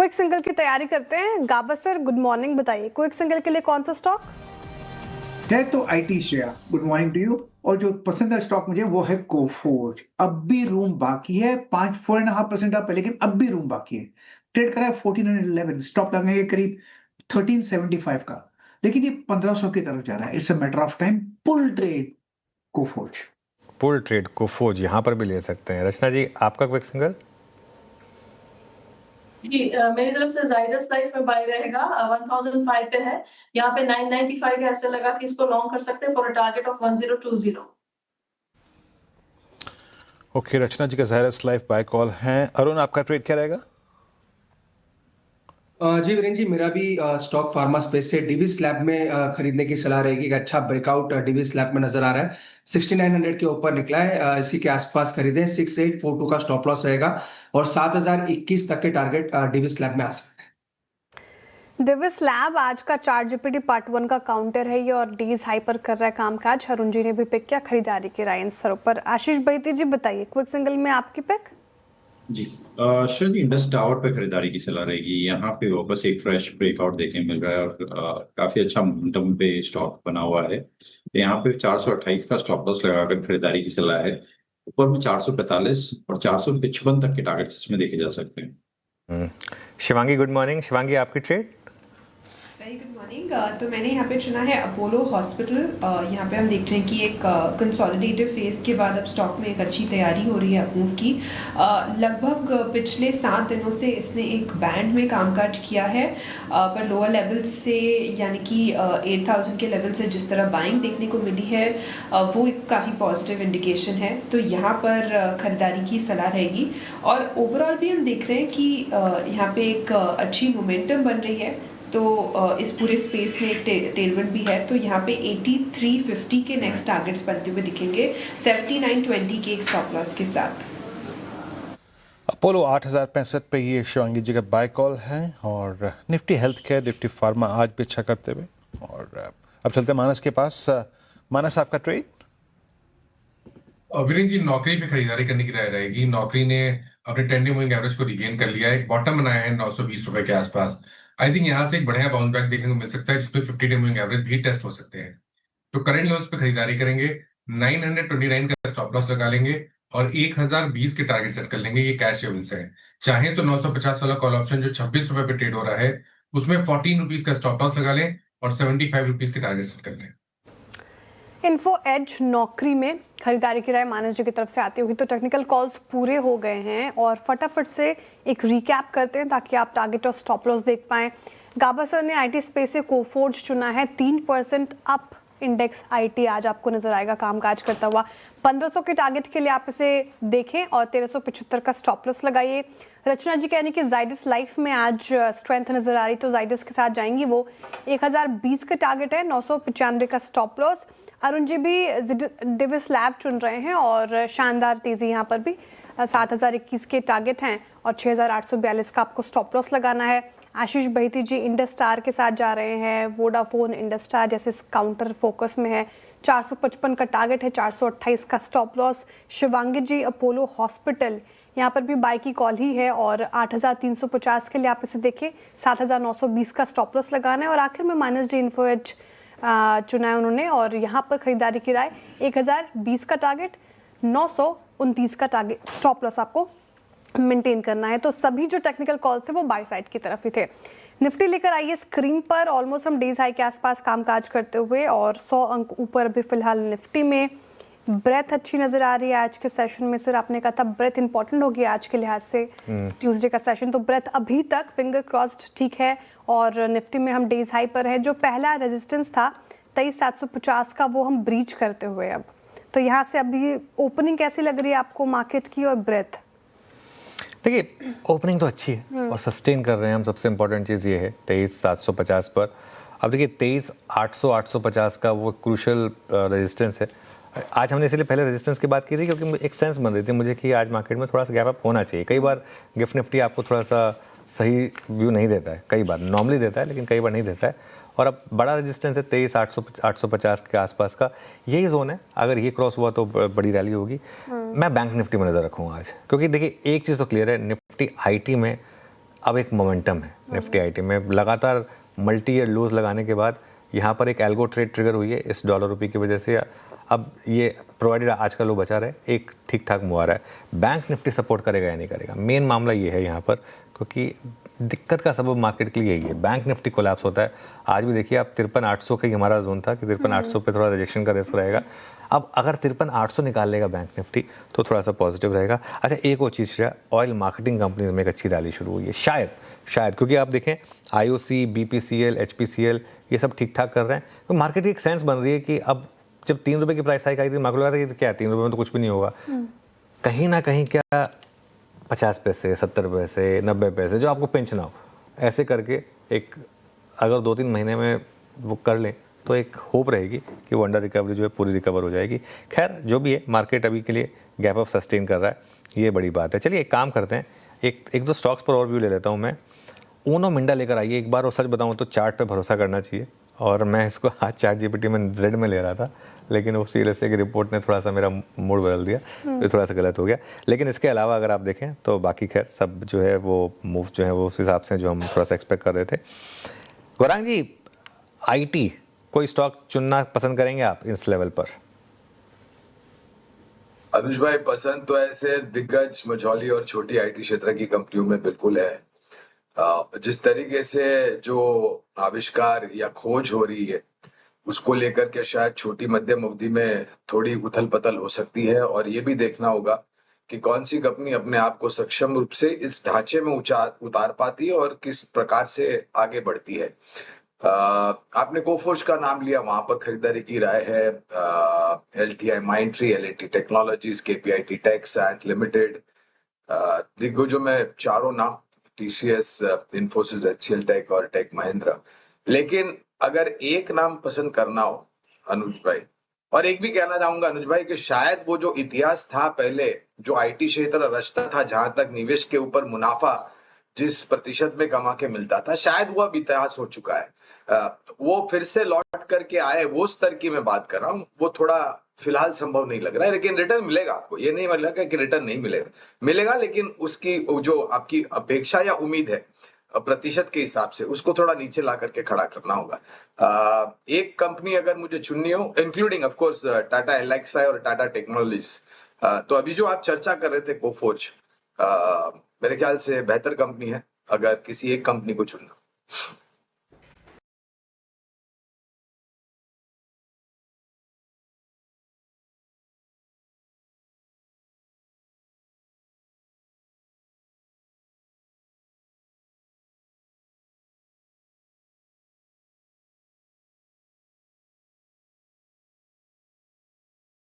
Quick single की तैयारी करते हैं। गाबा सर गुड मॉर्निंग, बताइए क्विक सिंगल के लिए कौन सा स्टॉक है? तो आईटी Shreya, good morning to you. और जो पसंद है स्टॉक मुझे वो है कोफोर्ज। अब भी रूम बाकी है, 4.5% अप है, लेकिन अब भी रूम बाकी है। ट्रेड करा है 1411, स्टॉप लगाएंगे करीब 1375 का, लेकिन ये 1500 की तरफ जा रहा है। It's a matter of time. Pull trade Coforge. Pull trade Coforge यहाँ पर भी ले सकते हैं। रचना जी, आपका क्विक सिंगल? जी मेरी तरफ से जाइडस लाइफ में बाय रहेगा। 1005 पे है, यहाँ पे 995 का ऐसे लगा कि इसको लॉन्ग कर सकते हैं for a target of 1020। Okay, Rachna ji का जाइडस लाइफ बाय कॉल है। अरुण, आपका ट्रेड क्या रहेगा? जी वीरेंद्र जी, मेरा भी स्टॉक फार्मा स्पेस से डिविस लैब में खरीदने की सलाह रहेगी। एक अच्छा ब्रेकआउट डिविस लैब में नजर आ रहा है। 6900 के ऊपर निकला है, इसी के आसपास खरीदें। 6842 का स्टॉप लॉस रहेगा और 7021 तक के टारगेट डिविस लैब में आ सकते हैं। डिविस लैब आज का चार्ट जीपीटी पार्ट 1 का काउंटर है ये, और डीज हाई पर कर रहा है कामकाज। अरुण जी ने भी पिक किया खरीदारी की राय इन स्तरों पर। आशीष बैती जी बताइए क्विक सिंगल में आपकी पिक? जी सर जी, इंडस टावर पे खरीदारी की सलाह रहेगी। यहाँ पे वापस एक फ्रेश ब्रेकआउट देखने मिल रहा है और काफी अच्छा मोमेंटम पे स्टॉक बना हुआ है। तो यहाँ पे 428 का स्टॉप लॉस लगाकर खरीदारी की सलाह है। ऊपर में 445 और 455 तक के टारगेट्स इसमें देखे जा सकते हैं। Shivangi good morning. शिवांगी, आपकी ट्रेड? Very good morning. तो मैंने यहाँ पे चुना है अपोलो हॉस्पिटल। यहाँ पे हम देख रहे हैं कि एक कंसोलिडेटिव फेज के बाद अब स्टॉक में एक अच्छी तैयारी हो रही है अपमूव की। लगभग पिछले 7 दिनों से इसने एक बैंड में कामकाज किया है, पर लोअर लेवल से यानी कि 8000 के लेवल से जिस तरह बाइंग देखने को मिली है वो एक काफ़ी पॉजिटिव इंडिकेशन है। तो यहाँ पर खरीदारी की सलाह रहेगी। और ओवरऑल भी हम देख रहे हैं कि यहाँ पे एक अच्छी मोमेंटम बन रही है, तो इस पूरे स्पेस में एक टेलविंड भी है। तो यहाँ पे 8350 के नेक्स्ट टारगेट्स बनते हुए दिखेंगे, 7920 के एक स्टॉप लॉस के साथ। अपोलो 8065 पे ये शिवांगी जी का बाय कॉल है। और Nifty health care, Nifty pharma आज भी अच्छा करते हुए। और अब चलते हैं मानस के पास। मानस, आपका ट्रेड? वीरेंद्र जी, नौकरी पे खरीदारी करने की राय रहेगी। नौकरी ने अपने ट्रेंडिंग मूविंग एवरेज को रिगेन कर लिया है, एक बॉटम बनाया है 920 रुपए के आसपास। आई थिंक यहाँ से एक बढ़िया बाउंस बैक देखने को मिल सकता है, जिसमें 50 डे मूविंग एवरेज भी टेस्ट हो सकते हैं। तो करंट लेवल्स पे खरीदारी करेंगे, 929 का स्टॉप लॉस लगा लेंगे और 1020 के टारगेट सेट कर लेंगे। ये कैश लेवल्स है। चाहे तो 950 वाला कॉल ऑप्शन जो 26 रुपए पे ट्रेड हो रहा है उसमें 14 रुपीज का स्टॉप लॉस लगा लें और 75 रुपीज के टारगेट सेट कर लें। इन्फो एज नौकरी में खरीदारी की राय मानस जी की तरफ से आती होगी। तो टेक्निकल कॉल्स पूरे हो गए हैं और फटाफट से एक रिकैप करते हैं ताकि आप टारगेट और स्टॉप लॉस देख पाएं। गाबा सर ने आईटी स्पेस से कोफोर्ज चुना है। 3% अप इंडेक्स आईटी आज आपको नजर आएगा कामकाज करता हुआ। 1500 के टारगेट के लिए आप इसे देखें और 1375 का स्टॉप लॉस लगाइए। रचना जी कहने की जाइडस लाइफ में आज स्ट्रेंथ नजर आ रही, तो जाइडस के साथ जाएंगी वो। 1020 का टारगेट है, 995 का स्टॉप लॉस। अरुण जी भी डिविस लैब चुन रहे हैं और शानदार तेजी यहाँ पर भी। 7021 के टारगेट हैं और 6842 का आपको स्टॉप लॉस लगाना है। आशीष बैती जी इंडस स्टार के साथ जा रहे हैं। वोडाफोन, इंडस स्टार जैसे काउंटर फोकस में है। 455 का टारगेट है, 428 का स्टॉप लॉस। शिवांगी जी अपोलो हॉस्पिटल, यहाँ पर भी बाय की कॉल ही है और 8350 के लिए आप इसे देखें। 7920 का स्टॉप लॉस लगाना है। और आखिर में मानस जी इन्फो एज चुना है उन्होंने और यहाँ पर खरीदारी की राय 1020 का टारगेट, 929 का टारगेट स्टॉप लॉस आपको मेंटेन करना है। तो सभी जो टेक्निकल कॉल्स थे वो बाय साइड की तरफ ही थे। निफ्टी लेकर आइए स्क्रीन पर। ऑलमोस्ट हम डेज हाई के आसपास कामकाज करते हुए और 100 अंक ऊपर अभी फिलहाल निफ्टी में। ब्रेथ अच्छी नजर आ रही है आज के सेशन में। सर आपने कहा था ब्रेथ इंपॉर्टेंट होगी आज के लिहाज से, ट्यूसडे का सेशन, तो ब्रेथ अभी तक फिंगर क्रॉस्ड ठीक है। और निफ्टी में हम डेज हाई पर है। जो पहला रेजिस्टेंस था 23750 का वो हम ब्रीच करते हुए अब, तो यहाँ से अभी ओपनिंग कैसी लग रही है आपको मार्केट की? और ब्रेथ देखिए, ओपनिंग तो अच्छी है और सस्टेन कर रहे हैं हम। सबसे इंपॉर्टेंट चीज़ ये है 23750 पर। अब देखिए 23800-850 का वो क्रूशल रेजिस्टेंस है। आज हमने इसलिए पहले रेजिस्टेंस की बात की थी क्योंकि एक सेंस बन रही थी मुझे कि आज मार्केट में थोड़ा सा गैप अप होना चाहिए। कई बार गिफ्ट निफ्टी आपको थोड़ा सा सही व्यू नहीं देता है, कई बार नॉर्मली देता है लेकिन कई बार नहीं देता है। और अब बड़ा रेजिस्टेंस है 23800-850 के आसपास का, यही जोन है। अगर ये क्रॉस हुआ तो बड़ी रैली होगी। मैं बैंक निफ्टी में नज़र रखूँगा आज, क्योंकि देखिए एक चीज़ तो क्लियर है, निफ्टी आईटी में अब एक मोमेंटम है निफ्टी आईटी में, लगातार मल्टी ईयर लोज लगाने के बाद यहाँ पर एक एल्गो ट्रेड ट्रिगर हुई है इस डॉलर रुपये की वजह से। अब ये प्रोवाइडेड आज का लो बचा रहे, एक ठीक ठाक मुँह आ रहा है। बैंक निफ्टी सपोर्ट करेगा या नहीं करेगा, मेन मामला ये है यहाँ पर, क्योंकि दिक्कत का सबब मार्केट के लिए यही है। बैंक निफ्टी कोलैप्स होता है, आज भी देखिए आप 53,800 का ही हमारा जोन था कि 53,800 पे थोड़ा रिजेक्शन का रिस्क रहेगा। अब अगर 53,800 निकाल लेगा बैंक निफ्टी तो थोड़ा सा पॉजिटिव रहेगा। अच्छा, एक और चीज़ है, ऑयल मार्केटिंग कंपनीज में एक अच्छी रैली शुरू हुई है, शायद क्योंकि आप देखें IOC, BPCL, HPCL ये सब ठीक ठाक कर रहे हैं, तो मार्केट की एक सेंस बन रही है कि अब जब 3 रुपये की प्राइस हाइक आई थी, मार्केट लगा था कि क्या 3 रुपये में तो कुछ भी नहीं होगा, कहीं ना कहीं क्या 50 पैसे, 70 पैसे, 90 पैसे जो आपको पिंच ना हो, ऐसे करके एक अगर 2-3 महीने में वो कर लें तो एक होप रहेगी कि वो अंडर रिकवरी जो है पूरी रिकवर हो जाएगी। खैर जो भी है, मार्केट अभी के लिए गैप अप सस्टेन कर रहा है, ये बड़ी बात है। चलिए एक काम करते हैं, एक दो स्टॉक्स पर ओवरव्यू ले लेता हूँ मैं। ऊनो मिंडा लेकर आइए एक बार, और सच बताऊँ तो चार्ट पे भरोसा करना चाहिए, और मैं इसको आज चैट जीपीटी में रेड में ले रहा था, लेकिन वो CLSA की रिपोर्ट ने थोड़ा सा मेरा मूड बदल दिया, तो थोड़ा सा गलत हो गया। लेकिन इसके अलावा अगर आप देखें तो बाकी खैर सब जो है वो मूव जो है वो उस हिसाब से जो हम थोड़ा सा एक्सपेक्ट कर रहे थे। गौरांग जी, IT कोई स्टॉक चुनना पसंद करेंगे आप इस लेवल पर? अनुज भाई, पसंद तो ऐसे दिग्गज, मझौली और छोटी IT क्षेत्र की कंपनियों में बिल्कुल है। जिस तरीके से जो आविष्कार या खोज हो रही है उसको लेकर के शायद छोटी मध्यम अवधि में थोड़ी उथल पथल हो सकती है, और ये भी देखना होगा कि कौन सी कंपनी अपने आप को सक्षम रूप से इस ढांचे में उतार पाती है और किस प्रकार से आगे बढ़ती है। आपने कोफोर्ज का नाम लिया, वहां पर खरीदारी की राय है। LTI Mindtree, L&T technologies, KPIT tech, science limited, दिग्गजों में चारों नाम, TCS, इन्फोसिस, HCL टेक और टेक महिंद्रा। लेकिन अगर एक नाम पसंद करना हो अनुज भाई, और एक भी कहना चाहूंगा अनुज भाई कि शायद वो जो इतिहास था पहले, जो IT क्षेत्र रचता था, जहां तक निवेश के ऊपर मुनाफा जिस प्रतिशत में कमा के मिलता था, शायद वो अब इतिहास हो चुका है। वो फिर से लौट करके आए, वो स्तर की मैं बात कर रहा हूँ, वो थोड़ा फिलहाल संभव नहीं लग रहा है। लेकिन रिटर्न मिलेगा आपको, ये नहीं मिलेगा कि रिटर्न नहीं मिलेगा, लेकिन उसकी जो आपकी अपेक्षा या उम्मीद है प्रतिशत के हिसाब से, उसको थोड़ा नीचे ला करके खड़ा करना होगा। एक कंपनी अगर मुझे चुननी हो, including of course Tata LXI और टाटा टेक्नोलॉजीज, तो अभी जो आप चर्चा कर रहे थे कोफोर्ज, मेरे ख्याल से बेहतर कंपनी है अगर किसी एक कंपनी को चुनना।